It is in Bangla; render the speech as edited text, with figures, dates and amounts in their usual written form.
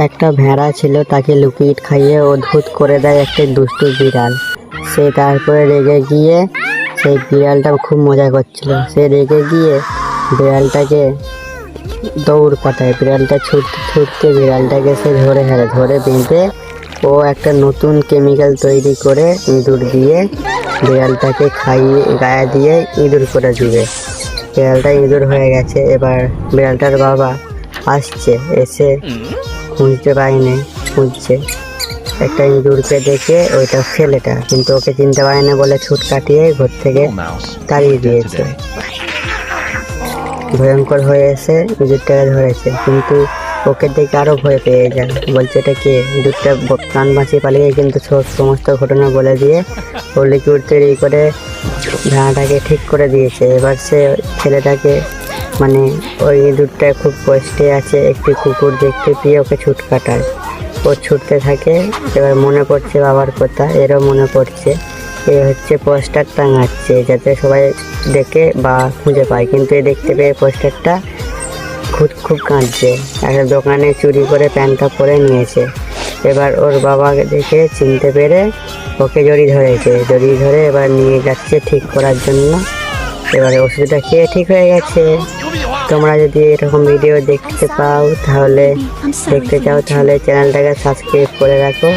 একটা ভেড়া ছিল, তাকে লুকিয়ে খাইয়ে অদ্ভুত করে দেয় একটা দুষ্টু বিড়াল। সে তারপরে রেগে গিয়ে, সেই বিড়ালটা খুব মজা করছিল, সে রেগে গিয়ে বিড়ালটাকে দৌড় পাঠায়। বিড়ালটা ছুটতে ছুটতে বিড়ালটাকে সে ধরে বেঁধে ও একটা নতুন কেমিক্যাল তৈরি করে ইঁদুর দিয়ে বিড়ালটাকে খাইয়ে গায়ে দিয়ে ইঁদুর করে দিবে। বিড়ালটা ইঁদুর হয়ে গেছে। এবার বিড়ালটার বাবা আসছে, এসে খুঁজতে পায়নি, খুঁজছে একটা ইঁদুরকে দেখে, ওইটা ছেলেটা, কিন্তু ওকে চিনতে পারেনি বলে ছুট কাটিয়ে ঘর থেকে তাড়িয়ে দিয়েছে। ভয়ঙ্কর হয়ে এসে ইঁদুরটাকে ধরেছে, কিন্তু ওকে দেখে আরো ভয় পেয়ে যায়, বলছে এটা কে। ইঁদুরটা প্রাণ বাঁচিয়ে পালিয়ে কিন্তু সমস্ত ঘটনা বলে দিয়ে ও লিকুইড তৈরি করে ভেড়াটাকে ঠিক করে দিয়েছে। এবার সে ছেলেটাকে, মানে ওই ইঁদুরটা খুব কষ্টে আছে, একটি কুকুর দেখতে পেয়ে ওকে ছুট কাটায়। ও ছুটতে থাকে। এবার মনে পড়ছে বাবার কথা, এরও মনে পড়ছে। এ হচ্ছে পোস্টার টাঙাচ্ছে যাতে সবাই দেখে বা খুঁজে পায়, কিন্তু এ দেখতে পেয়ে পোস্টারটা খুব কাঁদছে। একটা দোকানে চুরি করে প্যান্টটা পরে নিয়েছে। এবার ওর বাবাকে দেখে চিনতে পেরে ওকে জড়িয়ে ধরে এবার নিয়ে যাচ্ছে ঠিক করার জন্য। এবারে ওষুধটা খেয়ে ঠিক হয়ে গেছে। তোমরা যদি এরকম ভিডিও দেখতে চাও তাহলে চ্যানেলটাকে সাবস্ক্রাইব করে রাখো।